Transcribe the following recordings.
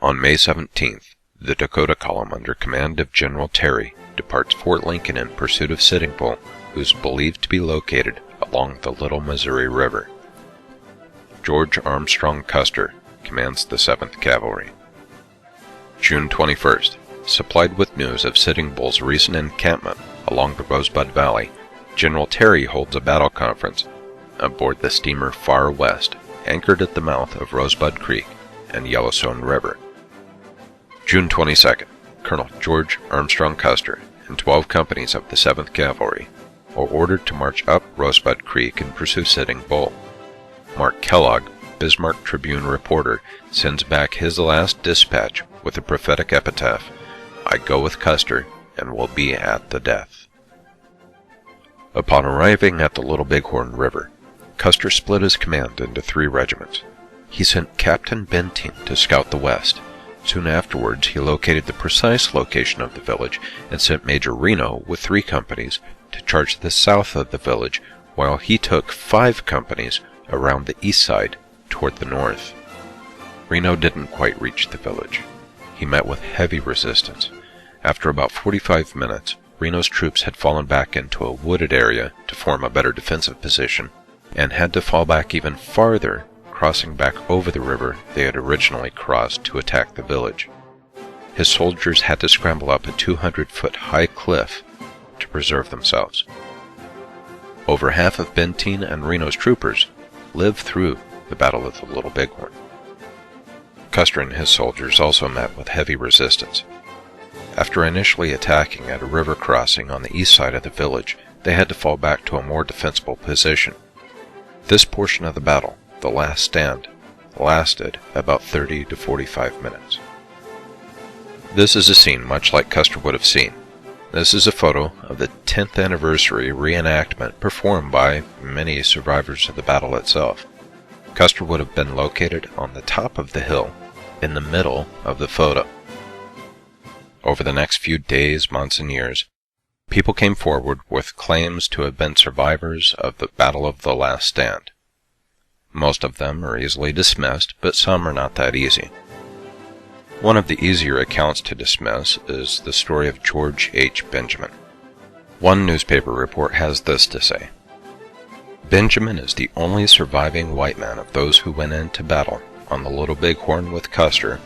On May 17th, the Dakota Column under command of General Terry departs Fort Lincoln in pursuit of Sitting Bull, who is believed to be located along the Little Missouri River. George Armstrong Custer commands the 7th Cavalry. June 21st, supplied with news of Sitting Bull's recent encampment along the Rosebud Valley, General Terry holds a battle conference aboard the steamer Far West, anchored at the mouth of Rosebud Creek and Yellowstone River. June 22nd, Colonel George Armstrong Custer and 12 companies of the 7th Cavalry are ordered to march up Rosebud Creek and pursue Sitting Bull. Mark Kellogg, Bismarck Tribune reporter, sends back his last dispatch with a prophetic epitaph, "I go with Custer and will be at the death." Upon arriving at the Little Bighorn River, Custer split his command into 3 regiments. He sent Captain Benteen to scout the west. Soon afterwards, he located the precise location of the village and sent Major Reno with 3 companies to charge the south of the village, while he took 5 companies around the east side toward the north. Reno didn't quite reach the village. He met with heavy resistance. After about 45 minutes, Reno's troops had fallen back into a wooded area to form a better defensive position, and had to fall back even farther, crossing back over the river they had originally crossed to attack the village. His soldiers had to scramble up a 200-foot high cliff to preserve themselves. Over half of Benteen and Reno's troopers lived through the Battle of the Little Bighorn. Custer and his soldiers also met with heavy resistance. After initially attacking at a river crossing on the east side of the village, they had to fall back to a more defensible position. This portion of the battle, the last stand, lasted about 30 to 45 minutes. This is a scene much like Custer would have seen. This is a photo of the 10th Anniversary Reenactment performed by many survivors of the battle itself. Custer would have been located on the top of the hill, in the middle of the photo. Over the next few days, months, and years, people came forward with claims to have been survivors of the Battle of the Last Stand. Most of them are easily dismissed, but some are not that easy. One of the easier accounts to dismiss is the story of George H. Benjamin. One newspaper report has this to say: Benjamin is the only surviving white man of those who went into battle on the Little Bighorn with Custer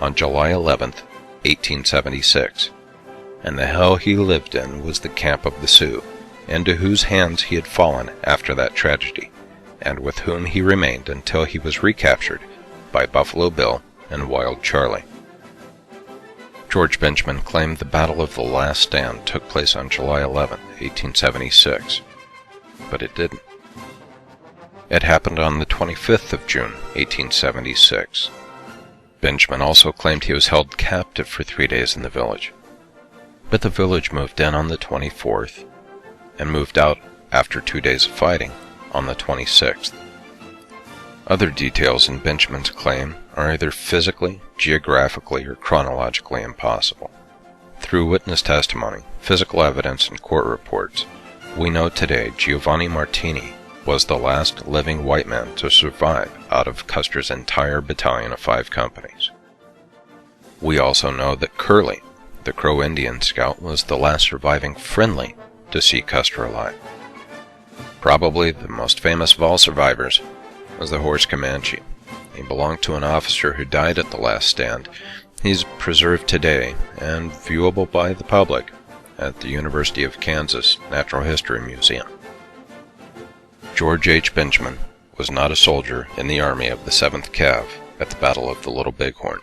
on July 11th, 1876, and the hell he lived in was the camp of the Sioux, into whose hands he had fallen after that tragedy, and with whom he remained until he was recaptured by Buffalo Bill and Wild Charlie. George Benjamin claimed the Battle of the Last Stand took place on July 11, 1876, but it didn't. It happened on the 25th of June, 1876. Benjamin also claimed he was held captive for 3 days in the village, but the village moved in on the 24th and moved out after 2 days of fighting on the 26th. Other details in Benjamin's claim are either physically, geographically, or chronologically impossible. Through witness testimony, physical evidence, and court reports, we know today Giovanni Martini was the last living white man to survive out of Custer's entire battalion of 5 companies. We also know that Curly, the Crow Indian scout, was the last surviving friendly to see Custer alive. Probably the most famous of all survivors was the Horse Comanche. He belonged to an officer who died at the last stand. He's preserved today and viewable by the public at the University of Kansas Natural History Museum. George H. Benjamin was not a soldier in the army of the 7th Cav at the Battle of the Little Bighorn.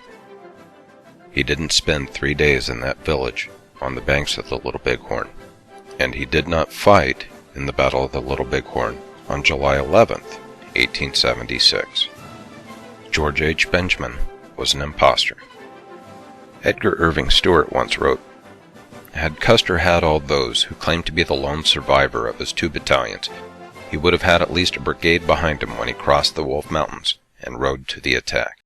He didn't spend 3 days in that village on the banks of the Little Bighorn, and he did not fight in the Battle of the Little Bighorn on July 11th, 1876. George H. Benjamin was an impostor. Edgar Irving Stewart once wrote, "Had Custer had all those who claimed to be the lone survivor of his 2 battalions, he would have had at least a brigade behind him when he crossed the Wolf Mountains and rode to the attack."